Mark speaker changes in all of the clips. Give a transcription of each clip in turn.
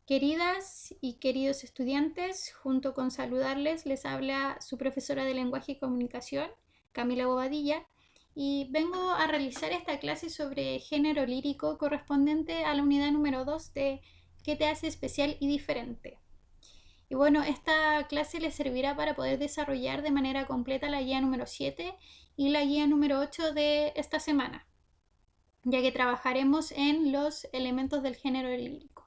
Speaker 1: Queridas y queridos estudiantes, junto con saludarles, les habla su profesora de Lenguaje y Comunicación, Camila Bobadilla, y vengo a realizar esta clase sobre género lírico correspondiente a la unidad número 2 de ¿Qué te hace especial y diferente? Y bueno, esta clase les servirá para poder desarrollar de manera completa la guía número 7 y la guía número 8 de esta semana, ya que trabajaremos en los elementos del género lírico.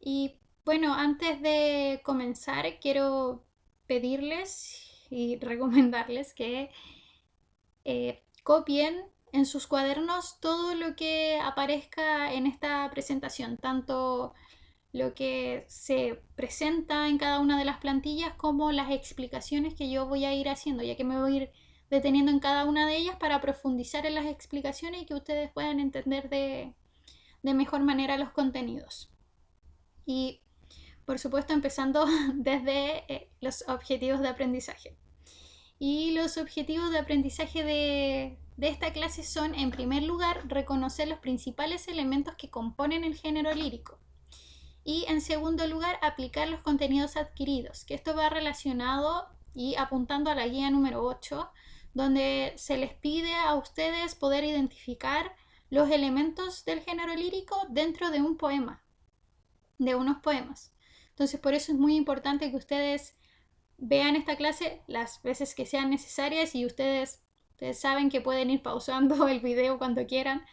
Speaker 1: Y bueno, antes de comenzar, quiero pedirles y recomendarles que copien en sus cuadernos todo lo que aparezca en esta presentación, tanto lo que se presenta en cada una de las plantillas como las explicaciones que yo voy a ir haciendo, ya que me voy a ir deteniendo en cada una de ellas para profundizar en las explicaciones y que ustedes puedan entender de mejor manera los contenidos. Y por supuesto empezando desde los objetivos de aprendizaje. Y los objetivos de aprendizaje de esta clase son, en primer lugar, reconocer los principales elementos que componen el género lírico. Y en segundo lugar, aplicar los contenidos adquiridos, que esto va relacionado y apuntando a la guía número 8, donde se les pide a ustedes poder identificar los elementos del género lírico dentro de un poema, de unos poemas. Entonces por eso es muy importante que ustedes vean esta clase las veces que sean necesarias y ustedes saben que pueden ir pausando el video cuando quieran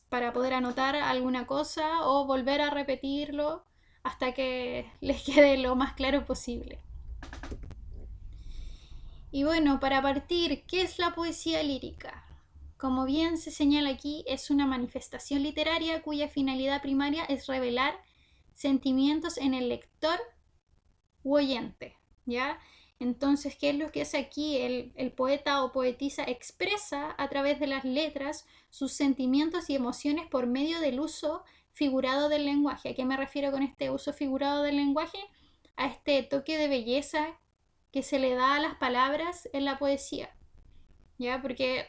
Speaker 1: para poder anotar alguna cosa o volver a repetirlo hasta que les quede lo más claro posible. Y bueno, para partir, ¿qué es la poesía lírica? Como bien se señala aquí, es una manifestación literaria cuya finalidad primaria es revelar sentimientos en el lector u oyente, ¿ya? Entonces, ¿qué es lo que hace aquí? El poeta o poetisa expresa a través de las letras sus sentimientos y emociones por medio del uso figurado del lenguaje. ¿A qué me refiero con este uso figurado del lenguaje? A este toque de belleza que se le da a las palabras en la poesía, ¿ya? Porque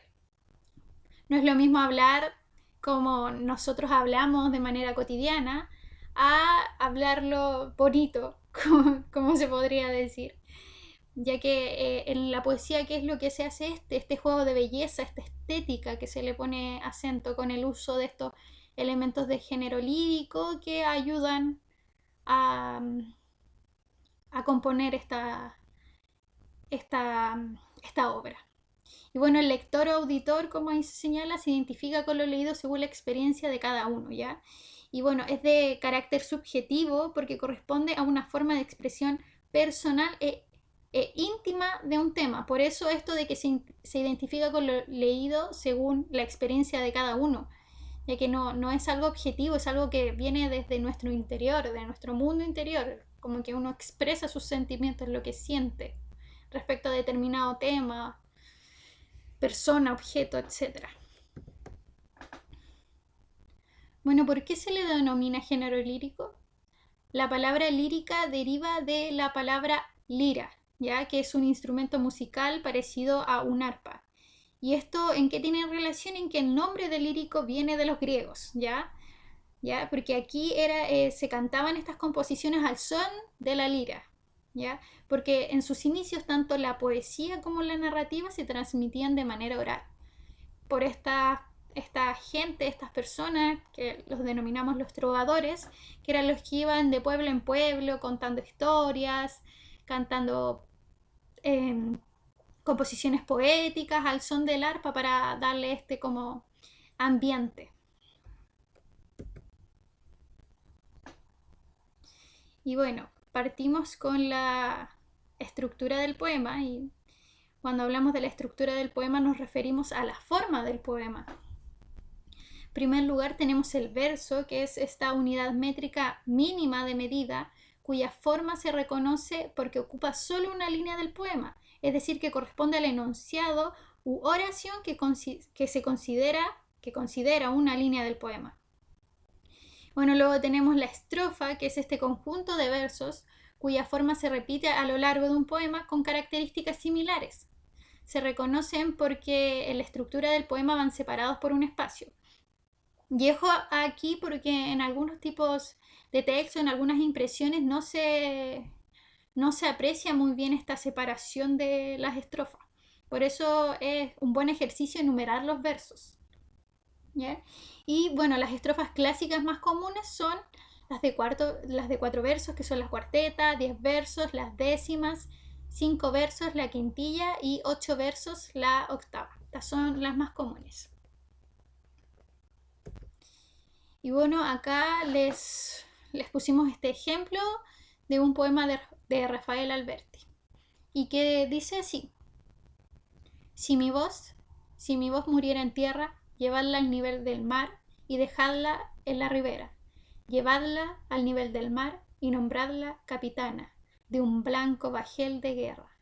Speaker 1: no es lo mismo hablar como nosotros hablamos de manera cotidiana a hablarlo bonito, como se podría decir. Ya que en la poesía, ¿qué es lo que se hace? Este juego de belleza, esta estética que se le pone acento con el uso de estos elementos de género lírico que ayudan a componer esta obra. Y bueno, el lector o auditor, como ahí se señala, se identifica con lo leído según la experiencia de cada uno, ¿ya? Y bueno, es de carácter subjetivo porque corresponde a una forma de expresión personal e íntima de un tema. Por eso esto de que se identifica con lo leído según la experiencia de cada uno, ya que no es algo objetivo, es algo que viene desde nuestro interior, de nuestro mundo interior, como que uno expresa sus sentimientos, lo que siente respecto a determinado tema, persona, objeto, etc. Bueno, ¿por qué se le denomina género lírico? La palabra lírica deriva de la palabra lira, ¿ya? Que es un instrumento musical parecido a un arpa. ¿Y esto en qué tiene relación? En que el nombre de lírico viene de los griegos, ¿ya? ¿Ya? Porque aquí se cantaban estas composiciones al son de la lira, ¿ya? Porque en sus inicios tanto la poesía como la narrativa se transmitían de manera oral por esta gente, estas personas que los denominamos los trovadores, que eran los que iban de pueblo en pueblo contando historias, cantando composiciones poéticas al son del arpa para darle este como ambiente. Y bueno, partimos con la estructura del poema y cuando hablamos de la estructura del poema nos referimos a la forma del poema. En primer lugar tenemos el verso, que es esta unidad métrica mínima de medida cuya forma se reconoce porque ocupa solo una línea del poema, es decir, que corresponde al enunciado u oración que considera una línea del poema. Bueno, luego tenemos la estrofa, que es este conjunto de versos cuya forma se repite a lo largo de un poema con características similares. Se reconocen porque en la estructura del poema van separados por un espacio. Y ojo aquí porque en algunos tipos de texto, en algunas impresiones, no se aprecia muy bien esta separación de las estrofas. Por eso es un buen ejercicio enumerar los versos. ¿Ya? Y bueno, las estrofas clásicas más comunes son las de 4 versos, que son las cuartetas, 10 versos, las décimas, 5 versos, la quintilla y 8 versos, la octava. Estas son las más comunes. Y bueno, acá les pusimos este ejemplo de un poema de Rafael Alberti. Y que dice así: si mi voz muriera en tierra, llevadla al nivel del mar y dejadla en la ribera. Llevadla al nivel del mar y nombradla capitana de un blanco bajel de guerra.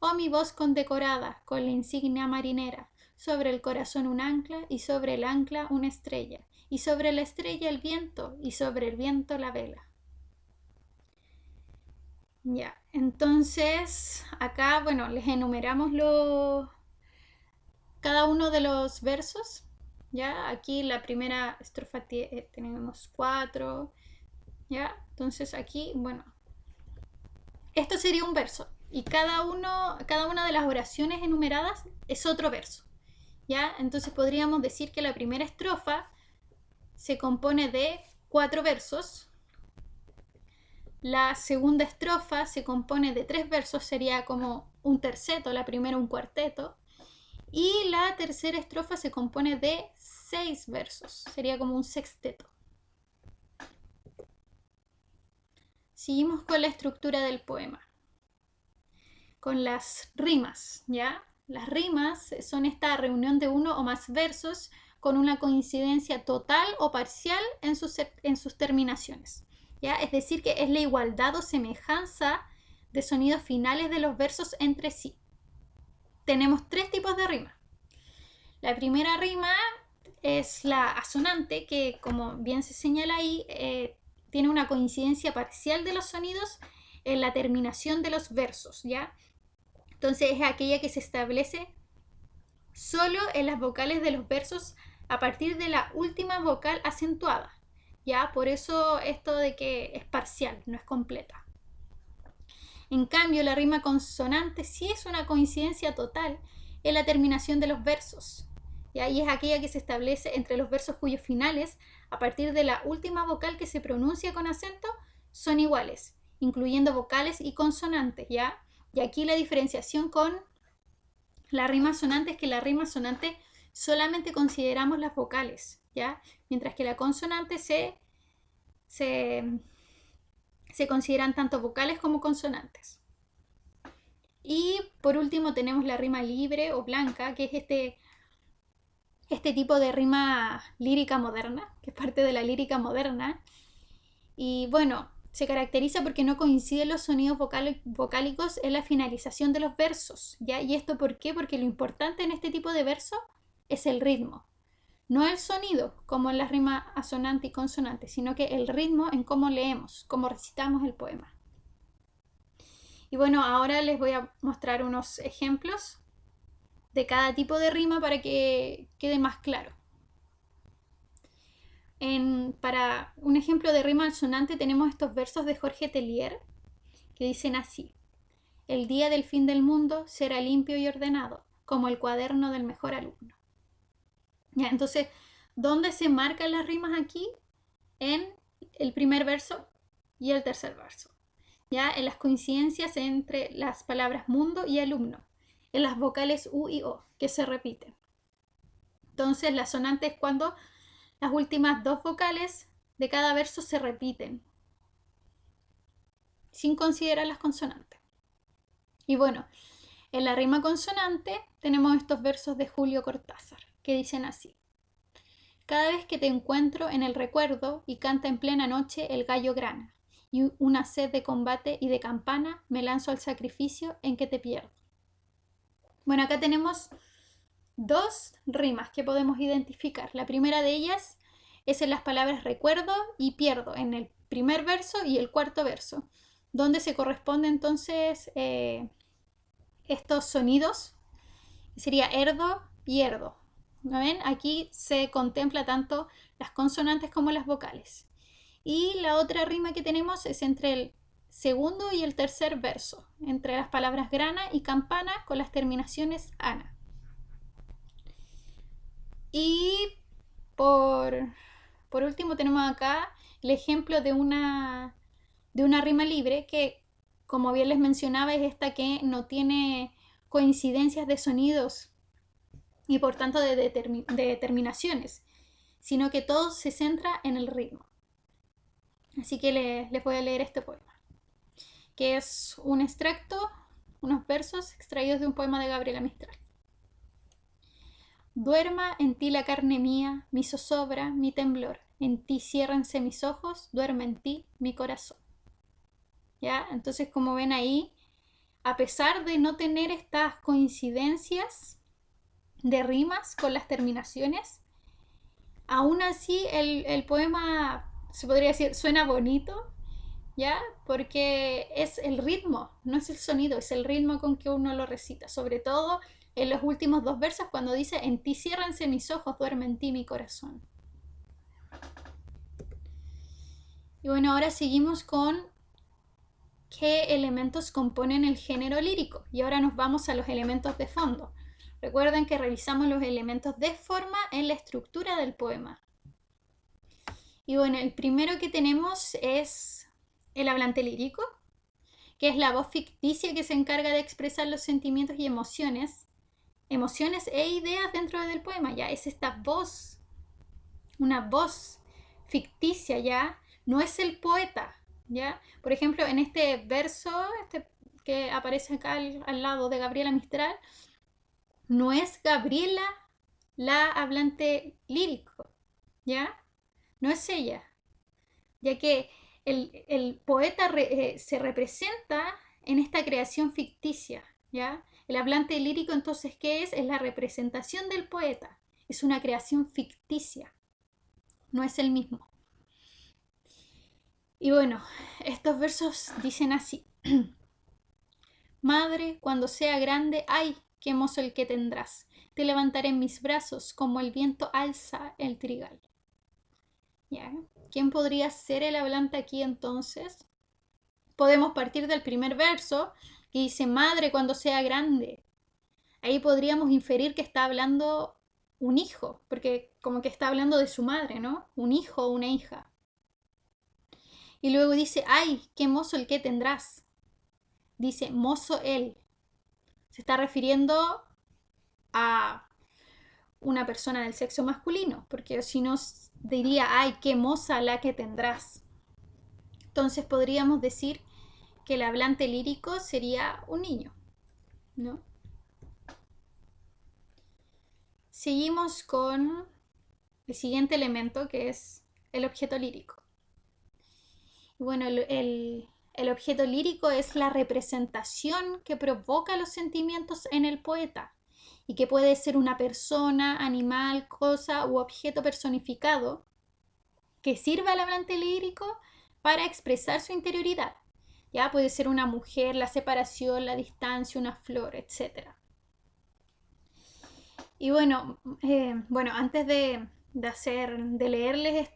Speaker 1: Oh mi voz condecorada con la insignia marinera, sobre el corazón un ancla y sobre el ancla una estrella, y sobre la estrella el viento y sobre el viento la vela. Ya, entonces acá, bueno, les enumeramos cada uno de los versos. Ya, aquí la primera estrofa tenemos 4. Ya, entonces aquí, bueno, esto sería un verso y cada una de las oraciones enumeradas es otro verso. Ya, entonces podríamos decir que la primera estrofa se compone de 4 versos. La segunda estrofa se compone de 3 versos, sería como un terceto, la primera un cuarteto. Y la tercera estrofa se compone de 6 versos, sería como un sexteto. Seguimos con la estructura del poema, con las rimas, ¿ya? Las rimas son esta reunión de uno o más versos con una coincidencia total o parcial en sus terminaciones, ¿ya? Es decir, que es la igualdad o semejanza de sonidos finales de los versos entre sí. Tenemos 3 tipos de rima. La primera rima es la asonante, que como bien se señala ahí, tiene una coincidencia parcial de los sonidos en la terminación de los versos, ¿ya? Entonces es aquella que se establece solo en las vocales de los versos a partir de la última vocal acentuada, ¿ya? Por eso esto de que es parcial, no es completa. En cambio, la rima consonante sí es una coincidencia total en la terminación de los versos, ¿ya? Y es aquella que se establece entre los versos cuyos finales, a partir de la última vocal que se pronuncia con acento, son iguales, incluyendo vocales y consonantes, ¿ya? Y aquí la diferenciación con la rima sonante es que la rima sonante solamente consideramos las vocales, ¿ya? Mientras que la consonante se consideran tanto vocales como consonantes. Y por último tenemos la rima libre o blanca, que es este tipo de rima lírica moderna, que es parte de la lírica moderna. Y bueno, se caracteriza porque no coinciden los sonidos vocálicos en la finalización de los versos, ¿ya? ¿Y esto por qué? Porque lo importante en este tipo de verso es el ritmo. No el sonido, como en las rimas asonante y consonante, sino que el ritmo en cómo leemos, cómo recitamos el poema. Y bueno, ahora les voy a mostrar unos ejemplos de cada tipo de rima para que quede más claro. Para un ejemplo de rima asonante tenemos estos versos de Jorge Tellier que dicen así: el día del fin del mundo será limpio y ordenado, como el cuaderno del mejor alumno. ¿Ya? Entonces, ¿dónde se marcan las rimas aquí? En el primer verso y el tercer verso, ¿ya? En las coincidencias entre las palabras mundo y alumno, en las vocales U y O, que se repiten. Entonces, la sonante es cuando las últimas 2 vocales de cada verso se repiten, sin considerar las consonantes. Y bueno, en la rima consonante tenemos estos versos de Julio Cortázar, que dicen así: cada vez que te encuentro en el recuerdo y canta en plena noche el gallo grana, y una sed de combate y de campana, me lanzo al sacrificio en que te pierdo. Bueno, acá tenemos 2 rimas que podemos identificar. La primera de ellas es en las palabras recuerdo y pierdo, en el primer verso y el cuarto verso, donde se corresponden entonces estos sonidos, sería erdo y erdo, ¿No ven? Aquí se contempla tanto las consonantes como las vocales. Y la otra rima que tenemos es entre el segundo y el tercer verso, entre las palabras grana y campana con las terminaciones ana. Y por último tenemos acá el ejemplo de una rima libre que, como bien les mencionaba, es esta que no tiene coincidencias de sonidos y por tanto de terminaciones, sino que todo se centra en el ritmo. Así que les voy a leer este poema, que es un extracto, unos versos extraídos de un poema de Gabriela Mistral. Duerma en ti la carne mía, mi zozobra, mi temblor. En ti ciérrense mis ojos, duerme en ti mi corazón. ¿Ya? Entonces, como ven ahí, a pesar de no tener estas coincidencias de rimas con las terminaciones, aún así el poema, se podría decir, suena bonito, ¿ya? Porque es el ritmo, no es el sonido, es el ritmo con que uno lo recita. Sobre todo en los últimos dos versos cuando dice, en ti ciérrense mis ojos, duerme en ti mi corazón. Y bueno, ahora seguimos con qué elementos componen el género lírico. Y ahora nos vamos a los elementos de fondo. Recuerden que revisamos los elementos de forma en la estructura del poema. Y bueno, el primero que tenemos es el hablante lírico, que es la voz ficticia que se encarga de expresar los sentimientos y emociones e ideas dentro del poema. Ya es esta voz, una voz ficticia, ya no es el poeta, ya. Por ejemplo, en este verso que aparece acá al lado de Gabriela Mistral, no es Gabriela la hablante lírico, ya, no es ella, ya que el poeta se representa en esta creación ficticia, ¿ya? El hablante lírico, entonces, ¿qué es? Es la representación del poeta, es una creación ficticia, no es el mismo. Y bueno, estos versos dicen así: Madre, cuando sea grande, ¡ay, qué mozo el que tendrás! Te levantaré en mis brazos como el viento alza el trigal. ¿Ya? ¿Quién podría ser el hablante aquí entonces? Podemos partir del primer verso que dice madre cuando sea grande. Ahí podríamos inferir que está hablando un hijo, porque como que está hablando de su madre, ¿no? Un hijo o una hija. Y luego dice, ay, qué mozo el que tendrás. Dice, mozo él. Se está refiriendo a una persona del sexo masculino, porque si no diría, ay, qué moza la que tendrás. Entonces podríamos decir que el hablante lírico sería un niño, ¿no? Seguimos con el siguiente elemento, que es el objeto lírico. Y bueno, el objeto lírico es la representación que provoca los sentimientos en el poeta y que puede ser una persona, animal, cosa u objeto personificado que sirva al hablante lírico para expresar su interioridad. Ya puede ser una mujer, la separación, la distancia, una flor, etc. Y bueno, antes de leerles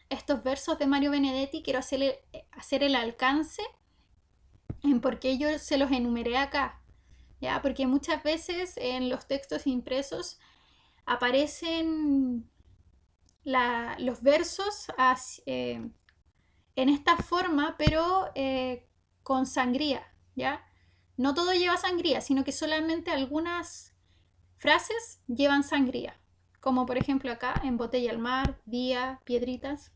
Speaker 1: estos versos de Mario Benedetti, quiero hacer el alcance en por qué yo se los enumeré acá. ¿Ya? Porque muchas veces en los textos impresos aparecen los versos en esta forma, pero con sangría, ¿ya? No todo lleva sangría, sino que solamente algunas frases llevan sangría, como por ejemplo acá en Botella al mar, Día, Piedritas,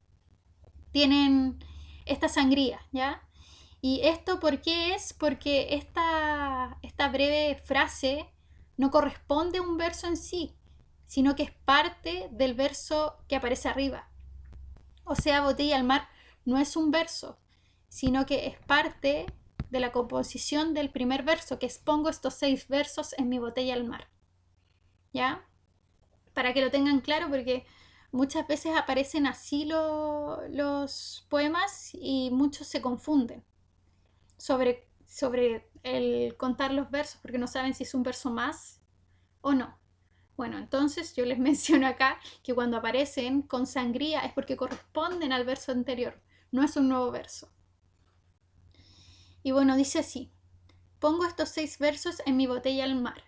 Speaker 1: tienen esta sangría, ¿ya? ¿Y esto por qué es? Porque esta breve frase no corresponde a un verso en sí, sino que es parte del verso que aparece arriba. O sea, Botella al mar no es un verso, sino que es parte de la composición del primer verso, que es pongo estos 6 versos en mi botella al mar. ¿Ya? Para que lo tengan claro, porque muchas veces aparecen así los poemas y muchos se confunden sobre el contar los versos, porque no saben si es un verso más o no. Bueno, entonces yo les menciono acá que cuando aparecen con sangría es porque corresponden al verso anterior, no es un nuevo verso. Y bueno, dice así: pongo estos 6 versos en mi botella al mar,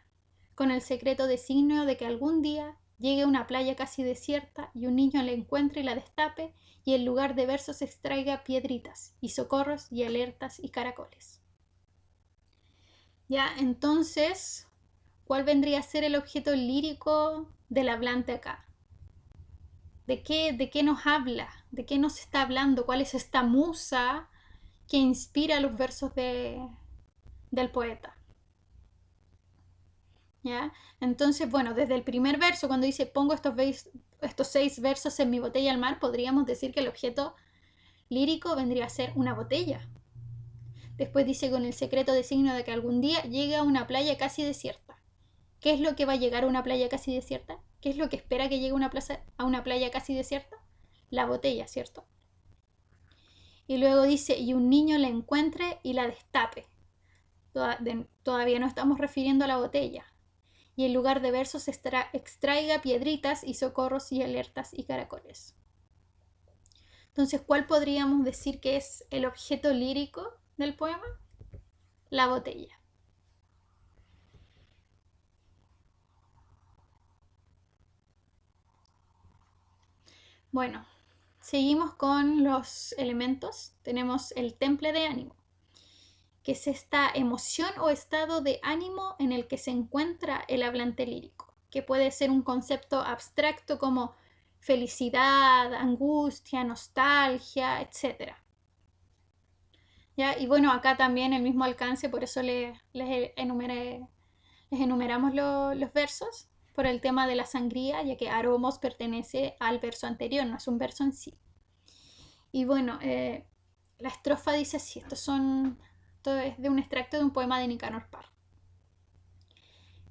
Speaker 1: con el secreto designio de que algún día llegue a una playa casi desierta y un niño la encuentre y la destape, y en lugar de versos extraiga piedritas y socorros y alertas y caracoles. Ya, entonces, ¿cuál vendría a ser el objeto lírico del hablante acá? ¿De qué nos habla? ¿De qué nos está hablando? ¿Cuál es esta musa que inspira los versos del poeta? ¿Ya? Entonces, bueno, desde el primer verso, cuando dice pongo estos 6 versos en mi botella al mar, podríamos decir que el objeto lírico vendría a ser una botella. Después dice con el secreto designio de que algún día llegue a una playa casi desierta. ¿Qué es lo que va a llegar a una playa casi desierta? ¿Qué es lo que espera que llegue a una playa casi desierta? La botella, ¿cierto? Y luego dice, y un niño la encuentre y la destape. Todavía no estamos refiriendo a la botella. Y en lugar de versos extraiga piedritas y socorros y alertas y caracoles. Entonces, ¿cuál podríamos decir que es el objeto lírico del poema? La botella. Bueno, seguimos con los elementos. Tenemos el temple de ánimo, que es esta emoción o estado de ánimo en el que se encuentra el hablante lírico, que puede ser un concepto abstracto como felicidad, angustia, nostalgia, etc. ¿Ya? Y bueno, acá también el mismo alcance, por eso les enumeramos los versos, por el tema de la sangría, ya que aromos pertenece al verso anterior, no es un verso en sí. Y bueno, la estrofa dice así, esto es de un extracto de un poema de Nicanor Parra.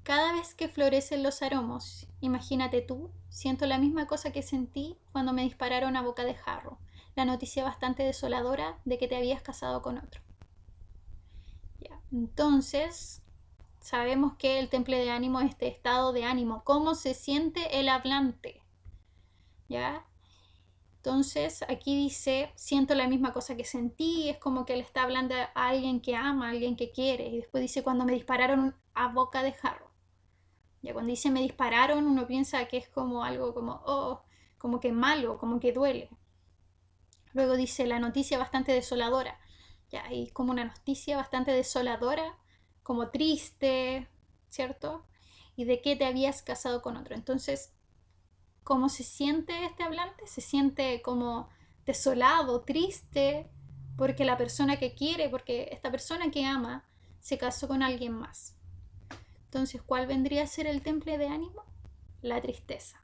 Speaker 1: Cada vez que florecen los aromos, imagínate tú, siento la misma cosa que sentí cuando me dispararon a boca de jarro, la noticia bastante desoladora de que te habías casado con otro. Ya. Entonces, sabemos que el temple de ánimo es este estado de ánimo, cómo se siente el hablante. ¿Ya? Entonces, aquí dice, siento la misma cosa que sentí, es como que le está hablando a alguien que ama, a alguien que quiere. Y después dice, cuando me dispararon a boca de jarro. Ya cuando dice me dispararon, uno piensa que es como algo como, oh, como que malo, como que duele. Luego dice la noticia bastante desoladora. Ya, y como una noticia bastante desoladora, como triste, ¿cierto? Y de que te habías casado con otro. Entonces, ¿cómo se siente este hablante? Se siente como desolado, triste, porque la persona que quiere, porque esta persona que ama, se casó con alguien más. Entonces, ¿cuál vendría a ser el temple de ánimo? La tristeza.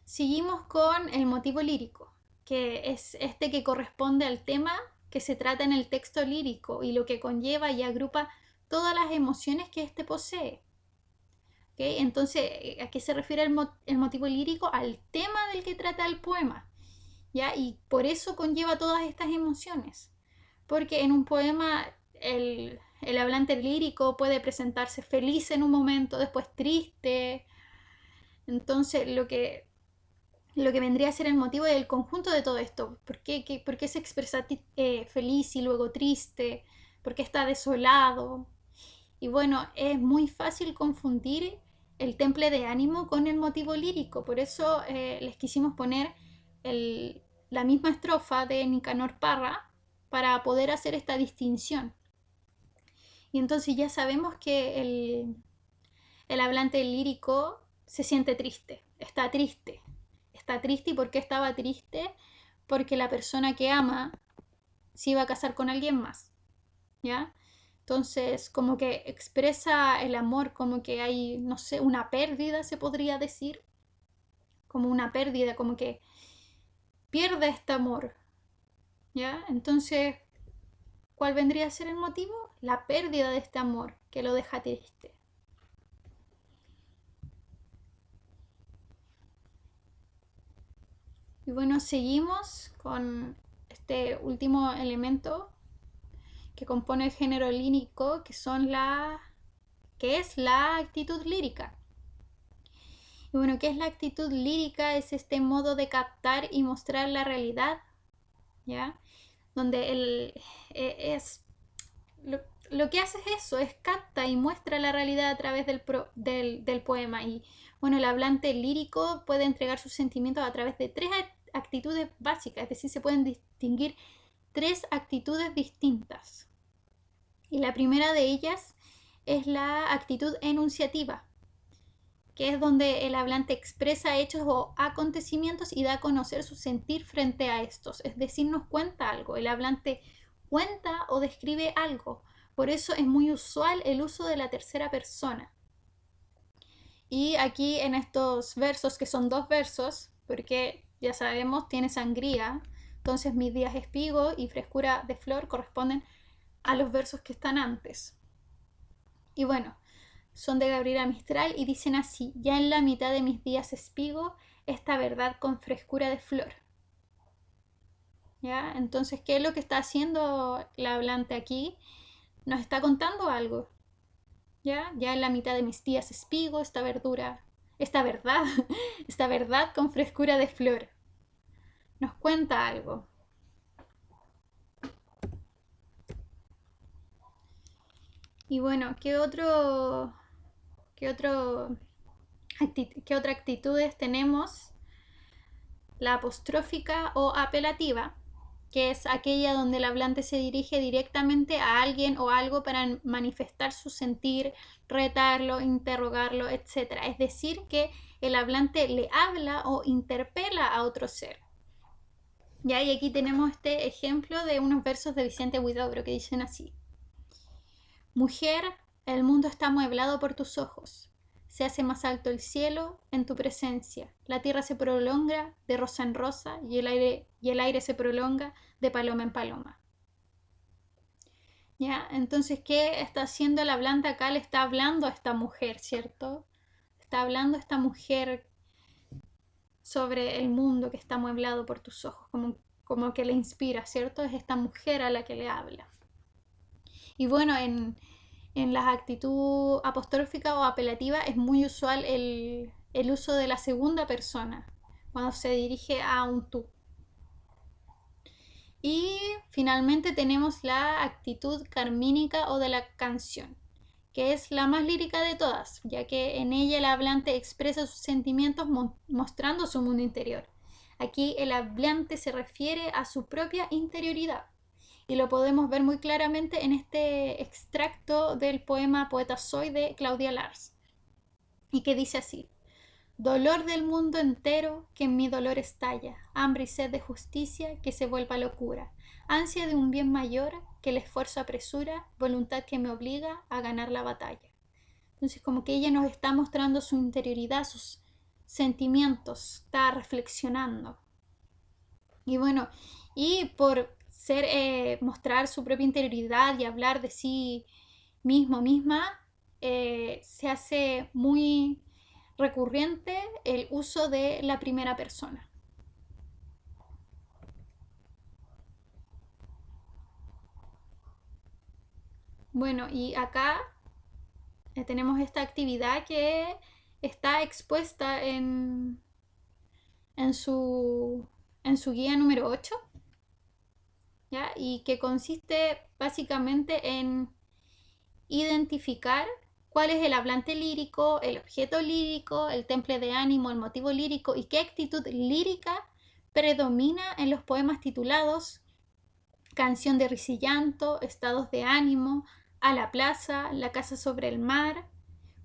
Speaker 1: Seguimos con el motivo lírico, que es este que corresponde al tema que se trata en el texto lírico y lo que conlleva y agrupa todas las emociones que éste posee. ¿Okay? Entonces, ¿a qué se refiere el motivo lírico? Al tema del que trata el poema. ¿Ya? Y por eso conlleva todas estas emociones. Porque en un poema el hablante lírico puede presentarse feliz en un momento, después triste. Entonces, lo que vendría a ser el motivo y el conjunto de todo esto. ¿Por qué se expresa feliz y luego triste? ¿Por qué está desolado? Y bueno, es muy fácil confundir el temple de ánimo con el motivo lírico. Por eso les quisimos poner la misma estrofa de Nicanor Parra para poder hacer esta distinción. Y entonces ya sabemos que el hablante lírico se siente triste, está triste. Está triste, ¿y por qué estaba triste? Porque la persona que ama se iba a casar con alguien más, ¿ya? Entonces, como que expresa el amor, como que hay, no sé, una pérdida, se podría decir, como una pérdida, como que pierde este amor, ¿ya? Entonces, ¿cuál vendría a ser el motivo? La pérdida de este amor que lo deja triste. Y bueno, seguimos con este último elemento que compone el género lírico, que que es la actitud lírica. Y bueno, ¿qué es la actitud lírica? Es este modo de captar y mostrar la realidad, ¿ya? Donde lo que hace es eso, es capta y muestra la realidad a través del poema. Y bueno, el hablante lírico puede entregar sus sentimientos a través de tres actitudes básicas, es decir, se pueden distinguir tres actitudes distintas. Y la primera de ellas es la actitud enunciativa, que es donde el hablante expresa hechos o acontecimientos y da a conocer su sentir frente a estos, es decir, nos cuenta algo. El hablante cuenta o describe algo, por eso es muy usual el uso de la tercera persona. Y aquí en estos versos, que son 2 versos, porque ya sabemos, tiene sangría, entonces mis días espigo y frescura de flor corresponden a los versos que están antes. Y bueno, son de Gabriela Mistral y dicen así: ya en la mitad de mis días espigo esta verdad con frescura de flor. ¿Ya? Entonces, ¿qué es lo que está haciendo la hablante aquí? Nos está contando algo. ¿Ya? Ya en la mitad de mis días espigo esta verdad esta verdad con frescura de flor. Nos cuenta algo. Y bueno, ¿qué otra actitudes tenemos? La apostrófica o apelativa, que es aquella donde el hablante se dirige directamente a alguien o algo para manifestar su sentir, retarlo, interrogarlo, etc. Es decir, que el hablante le habla o interpela a otro ser. ¿Ya? Y aquí tenemos este ejemplo de unos versos de Vicente Huidobro que dicen así: mujer, el mundo está amueblado por tus ojos. Se hace más alto el cielo en tu presencia. La tierra se prolonga de rosa en rosa y el aire se prolonga de paloma en paloma. ¿Ya? Entonces, ¿qué está haciendo el hablante acá? Le está hablando a esta mujer, ¿cierto? Está hablando a esta mujer sobre el mundo que está amueblado por tus ojos, como que le inspira, ¿cierto? Es esta mujer a la que le habla. Y bueno, en la actitud apostrófica o apelativa es muy usual el uso de la segunda persona cuando se dirige a un tú. Y finalmente tenemos la actitud carmínica o de la canción, que es la más lírica de todas, ya que en ella el hablante expresa sus sentimientos mostrando su mundo interior. Aquí el hablante se refiere a su propia interioridad. Y lo podemos ver muy claramente en este extracto del poema Poeta Soy de Claudia Lars. Y que dice así: dolor del mundo entero que en mi dolor estalla, hambre y sed de justicia que se vuelva locura, ansia de un bien mayor que el esfuerzo apresura, voluntad que me obliga a ganar la batalla. Entonces, como que ella nos está mostrando su interioridad, sus sentimientos, está reflexionando. Y bueno, y por mostrar su propia interioridad y hablar de sí misma, se hace muy recurrente el uso de la primera persona. Bueno, y acá tenemos esta actividad que está expuesta en su guía número 8. ¿Ya? Y que consiste básicamente en identificar cuál es el hablante lírico, el objeto lírico, el temple de ánimo, el motivo lírico y qué actitud lírica predomina en los poemas titulados Canción de risa y llanto, Estados de ánimo, A la plaza, La casa sobre el mar,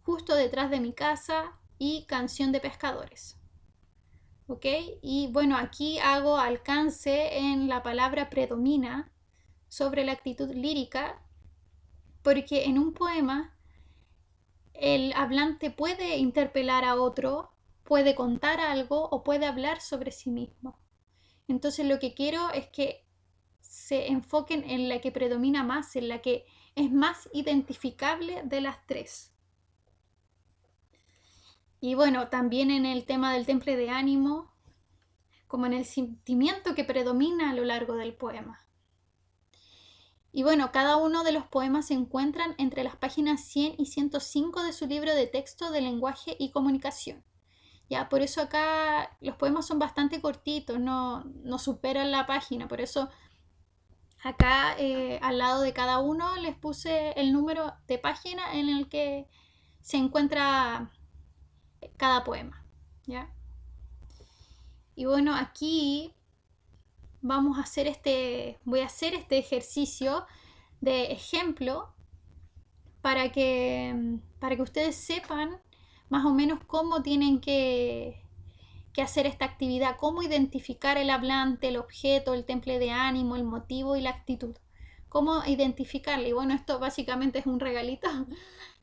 Speaker 1: Justo detrás de mi casa y Canción de pescadores. ¿Ok? Y bueno, aquí hago alcance en la palabra predomina sobre la actitud lírica, porque en un poema el hablante puede interpelar a otro, puede contar algo o puede hablar sobre sí mismo. Entonces lo que quiero es que se enfoquen en la que predomina más, en la que es más identificable de las tres. Y bueno, también en el tema del temple de ánimo, como en el sentimiento que predomina a lo largo del poema. Y bueno, cada uno de los poemas se encuentran entre las páginas 100 y 105 de su libro de texto de lenguaje y comunicación. Ya, por eso acá los poemas son bastante cortitos, no superan la página, por eso acá al lado de cada uno les puse el número de página en el que se encuentra cada poema, ¿ya? Y bueno, aquí voy a hacer este ejercicio de ejemplo para que ustedes sepan más o menos cómo tienen que hacer esta actividad, cómo identificar el hablante, el objeto, el temple de ánimo, el motivo y la actitud. Cómo identificarle. Y bueno, esto básicamente es un regalito,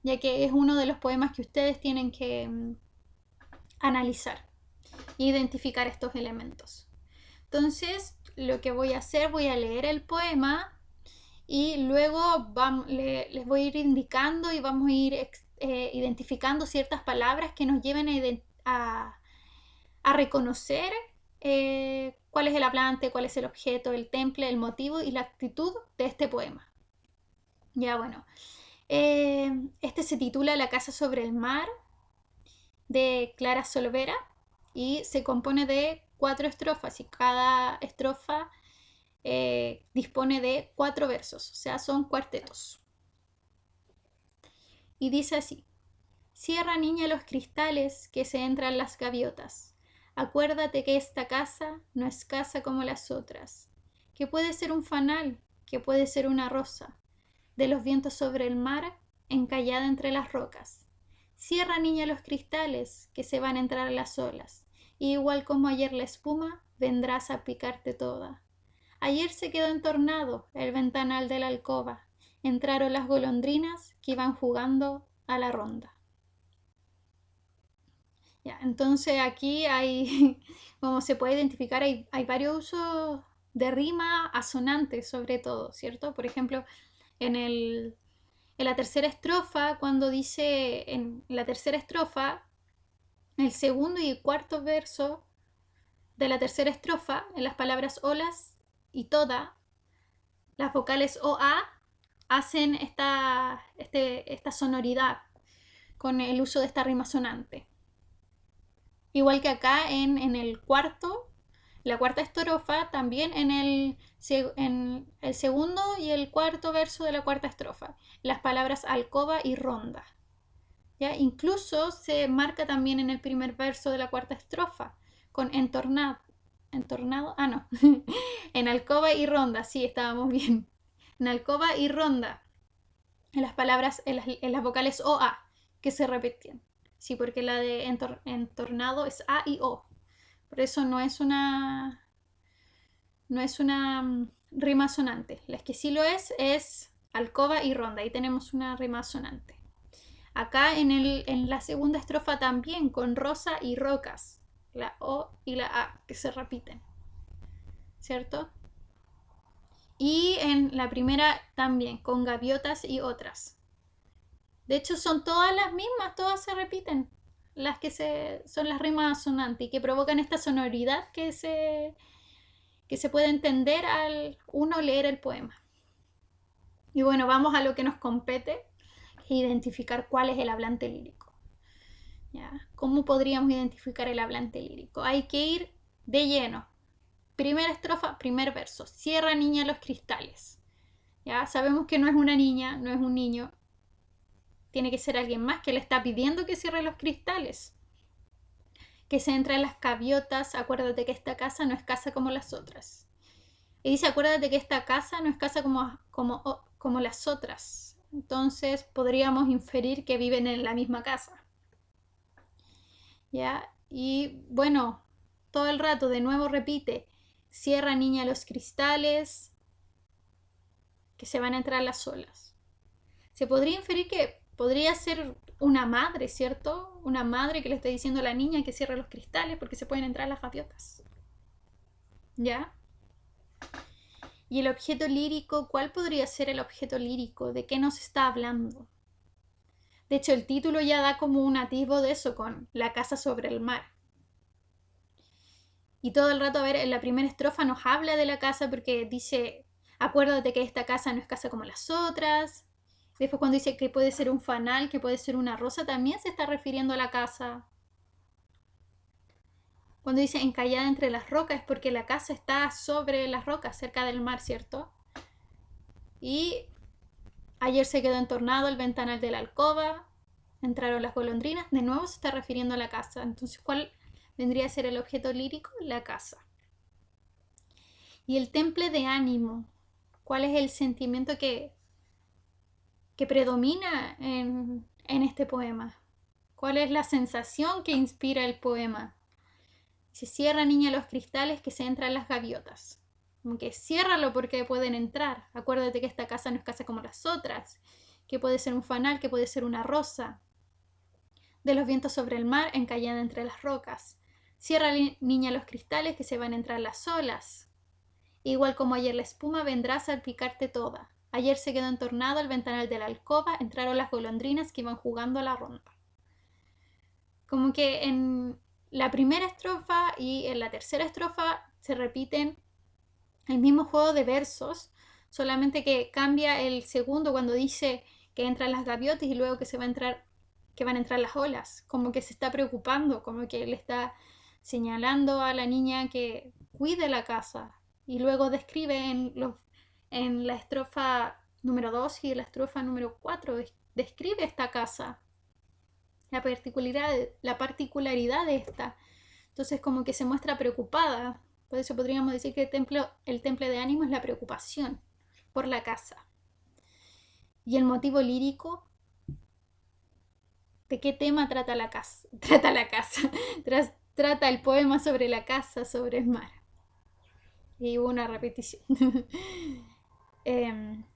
Speaker 1: ya que es uno de los poemas que ustedes tienen que analizar e identificar estos elementos. Entonces, lo que voy a hacer, voy a leer el poema y luego les voy a ir indicando y vamos a ir identificando ciertas palabras que nos lleven a reconocer cuál es el hablante, cuál es el objeto, el temple, el motivo y la actitud de este poema. Ya bueno, este se titula La casa sobre el mar, de Clara Solvera, y se compone de 4 estrofas y cada estrofa dispone de 4 versos, o sea, son cuartetos. Y dice así: cierra, niña, los cristales, que se entran las gaviotas. Acuérdate que esta casa no es casa como las otras, que puede ser un fanal, que puede ser una rosa, de los vientos sobre el mar, encallada entre las rocas. Cierra, niña, los cristales, que se van a entrar las olas, y igual como ayer la espuma, vendrás a picarte toda. Ayer se quedó entornado el ventanal de la alcoba, entraron las golondrinas que iban jugando a la ronda. Ya, entonces aquí hay, como se puede identificar, hay varios usos de rima asonantes sobre todo, ¿cierto? Por ejemplo, en la tercera estrofa, cuando dice, en la tercera estrofa, el segundo y cuarto verso de la tercera estrofa, en las palabras olas y toda, las vocales OA hacen esta sonoridad con el uso de esta rima sonante. Igual que acá en la cuarta estrofa, también en el segundo y el cuarto verso de la cuarta estrofa, las palabras alcoba y ronda. ¿Ya? Incluso se marca también en el primer verso de la cuarta estrofa, con entornado, en alcoba y ronda, sí, estábamos bien, en alcoba y ronda, en las palabras, en las vocales OA, que se repetían. Sí, porque la de entornado es A y O. Por eso no es una rima sonante. La que sí lo es alcoba y ronda. Ahí tenemos una rima sonante. Acá en la segunda estrofa también, con rosa y rocas. La O y la A, que se repiten. ¿Cierto? Y en la primera también, con gaviotas y otras. De hecho, son todas las mismas, todas se repiten. Las que son las rimas sonantes y que provocan esta sonoridad que se puede entender al uno leer el poema. Y bueno, vamos a lo que nos compete, identificar cuál es el hablante lírico. ¿Ya? ¿Cómo podríamos identificar el hablante lírico? Hay que ir de lleno. Primera estrofa, primer verso. Cierra, niña, los cristales. ¿Ya? Sabemos que no es una niña, no es un niño. Tiene que ser alguien más que le está pidiendo que cierre los cristales. Que se entra en las gaviotas. Acuérdate que esta casa no es casa como las otras. Y dice, acuérdate que esta casa no es casa como las otras. Entonces podríamos inferir que viven en la misma casa. ¿Ya? Y bueno, todo el rato de nuevo repite, cierra, niña, los cristales, que se van a entrar las olas. Se podría inferir que podría ser una madre, ¿cierto? Una madre que le esté diciendo a la niña que cierre los cristales porque se pueden entrar las gaviotas. ¿Ya? Y el objeto lírico, ¿cuál podría ser el objeto lírico? ¿De qué nos está hablando? De hecho, el título ya da como un atisbo de eso, con la casa sobre el mar. Y todo el rato, a ver, en la primera estrofa nos habla de la casa porque dice, Acuérdate que esta casa no es casa como las otras. Después cuando dice que puede ser un fanal, que puede ser una rosa, también se está refiriendo a la casa. Cuando dice encallada entre las rocas es porque la casa está sobre las rocas, cerca del mar, ¿cierto? Y ayer se quedó entornado el ventanal de la alcoba, entraron las golondrinas, de nuevo se está refiriendo a la casa. Entonces, ¿cuál vendría a ser el objeto lírico? La casa. Y el temple de ánimo, ¿cuál es el sentimiento que predomina en este poema? ¿Cuál es la sensación que inspira el poema? Se cierra, niña, los cristales, que se entran las gaviotas. Como que ciérralo porque pueden entrar. Acuérdate que esta casa no es casa como las otras, que puede ser un fanal, que puede ser una rosa. De los vientos sobre el mar, encallada entre las rocas. Cierra, niña, los cristales, que se van a entrar las olas. Igual como ayer la espuma vendrá a salpicarte toda. Ayer se quedó entornado el ventanal de la alcoba, entraron las golondrinas que iban jugando a la ronda. Como que en la primera estrofa y en la tercera estrofa se repiten el mismo juego de versos, solamente que cambia el segundo cuando dice que entran las gaviotas y luego que van a entrar las olas, como que se está preocupando, como que le está señalando a la niña que cuide la casa, y luego describe en la estrofa número 2 y la estrofa número 4, describe esta casa, la particularidad de esta. Entonces como que se muestra preocupada. Por eso podríamos decir que el temple de ánimo es la preocupación por la casa. Y el motivo lírico, ¿de qué tema trata la casa? Trata el poema sobre la casa, sobre el mar. Y hubo una repetición.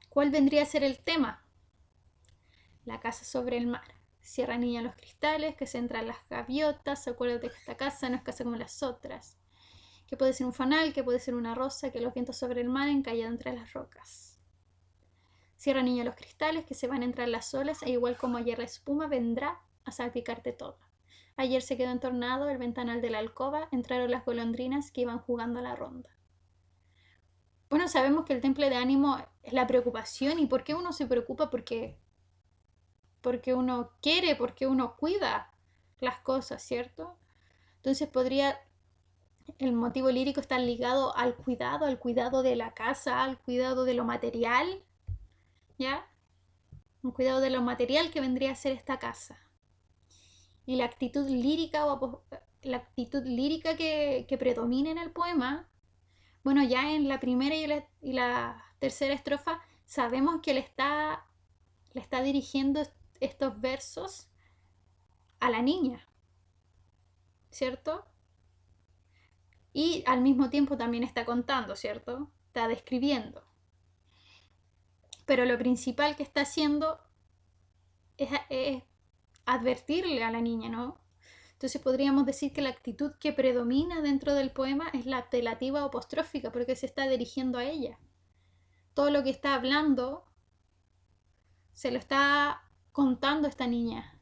Speaker 1: ¿Cuál vendría a ser el tema? La casa sobre el mar. Cierra, niña, los cristales, que se entran las gaviotas. Acuérdate que esta casa no es casa como las otras. Que puede ser un fanal, que puede ser una rosa, que los vientos sobre el mar encallado entre las rocas. Cierra, niña, los cristales, que se van a entrar las olas, e igual como ayer la espuma vendrá a salpicarte toda. Ayer se quedó entornado el ventanal de la alcoba, entraron las golondrinas que iban jugando a la ronda. Bueno, sabemos que el temple de ánimo es la preocupación. ¿Y por qué uno se preocupa? Porque uno quiere, porque uno cuida las cosas, ¿cierto? Entonces el motivo lírico está ligado al cuidado de la casa, al cuidado de lo material, ¿ya? Un cuidado de lo material que vendría a ser esta casa. Y la actitud lírica que predomina en el poema, bueno, ya en la primera y la tercera estrofa sabemos que le está dirigiendo estos versos a la niña, ¿cierto? Y al mismo tiempo también está contando, ¿cierto? Está describiendo. Pero lo principal que está haciendo es advertirle a la niña, ¿no? Entonces podríamos decir que la actitud que predomina dentro del poema es la apelativa o apostrófica, porque se está dirigiendo a ella. Todo lo que está hablando se lo está contando esta niña,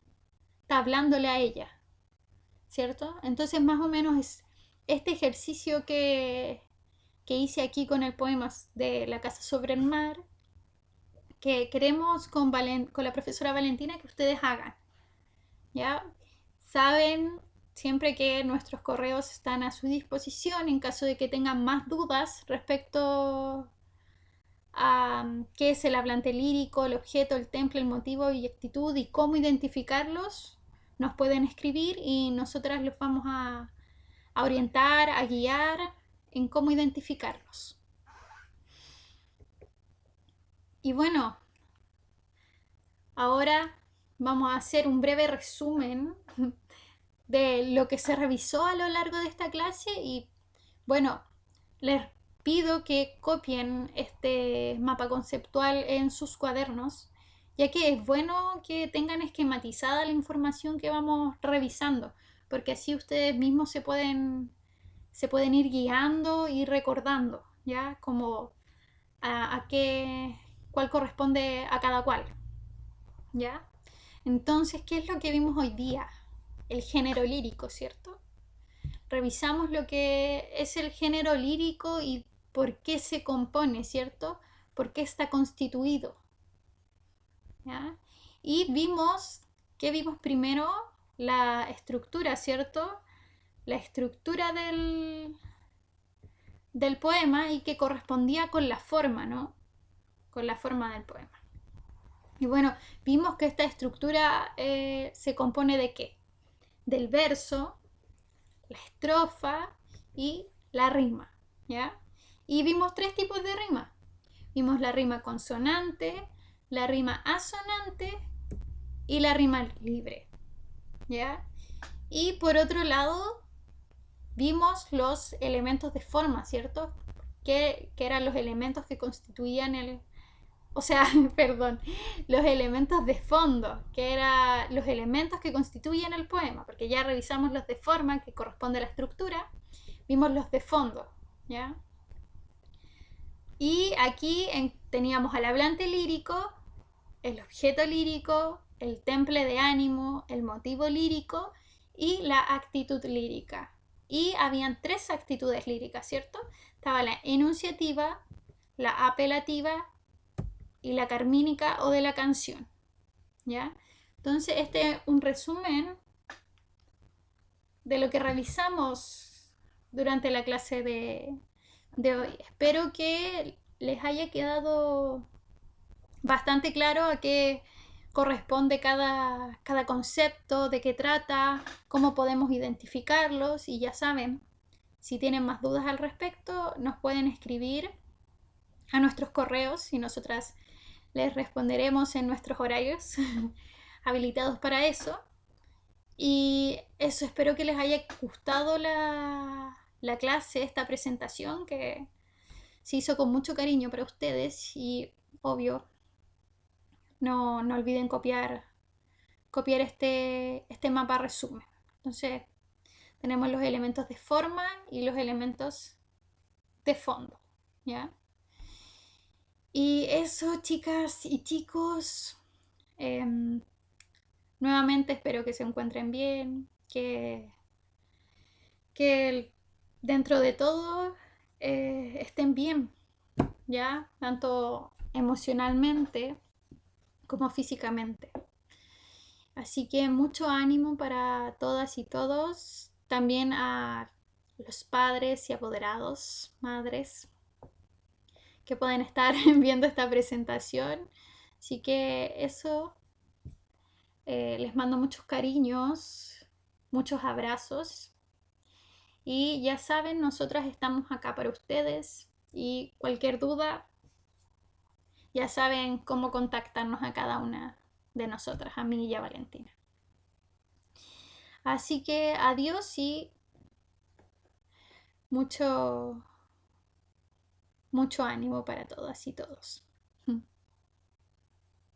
Speaker 1: está hablándole a ella, ¿cierto? Entonces más o menos es este ejercicio que hice aquí con el poema de La casa sobre el mar, que queremos con la profesora Valentina que ustedes hagan, ¿ya? Saben siempre que nuestros correos están a su disposición en caso de que tengan más dudas respecto a qué es el hablante lírico, el objeto, el temple, el motivo y actitud y cómo identificarlos. Nos pueden escribir y nosotras los vamos a orientar, a guiar en cómo identificarlos. Y bueno, ahora vamos a hacer un breve resumen de lo que se revisó a lo largo de esta clase y bueno, les pido que copien este mapa conceptual en sus cuadernos, ya que es bueno que tengan esquematizada la información que vamos revisando, porque así ustedes mismos se pueden ir guiando y recordando, ¿ya? Como cuál corresponde a cada cual, ¿ya? Entonces, ¿qué es lo que vimos hoy día? El género lírico, ¿cierto? Revisamos lo que es el género lírico y por qué se compone, ¿cierto? por qué está constituido. ¿Ya? Y ¿qué vimos primero? La estructura, ¿cierto? La estructura del poema y que correspondía con la forma, ¿no? Con la forma del poema. Y bueno, vimos que esta estructura se compone de ¿qué? Del verso, la estrofa y la rima, ¿ya? Y vimos 3 tipos de rima. Vimos la rima consonante, la rima asonante y la rima libre, ¿ya? Y por otro lado, vimos los elementos de forma, ¿cierto? Que eran los elementos que constituían perdón, los elementos de fondo, que eran los elementos que constituyen el poema, porque ya revisamos los de forma, que corresponde a la estructura, vimos los de fondo, ¿ya? Y aquí teníamos al hablante lírico, el objeto lírico, el temple de ánimo, el motivo lírico y la actitud lírica. Y habían 3 actitudes líricas, ¿cierto? Estaba la enunciativa, la apelativa y la carmínica o de la canción, ¿ya? Entonces este es un resumen de lo que revisamos durante la clase de hoy. Espero que les haya quedado bastante claro a qué corresponde cada concepto, de qué trata, cómo podemos identificarlos y ya saben, si tienen más dudas al respecto, nos pueden escribir a nuestros correos y nosotras les responderemos en nuestros horarios habilitados para eso. Y eso, espero que les haya gustado la clase, esta presentación que se hizo con mucho cariño para ustedes y obvio, no olviden copiar este mapa resumen. Entonces, tenemos los elementos de forma y los elementos de fondo, ¿ya? Y eso, chicas y chicos, nuevamente espero que se encuentren bien, que dentro de todo estén bien, ¿ya? Tanto emocionalmente como físicamente. Así que mucho ánimo para todas y todos, también a los padres y apoderados, madres, que pueden estar viendo esta presentación. Así que eso, les mando muchos cariños, muchos abrazos. Y ya saben, nosotras estamos acá para ustedes y cualquier duda, ya saben cómo contactarnos a cada una de nosotras, a mí y a Valentina. Así que adiós y mucho ánimo para todas y todos.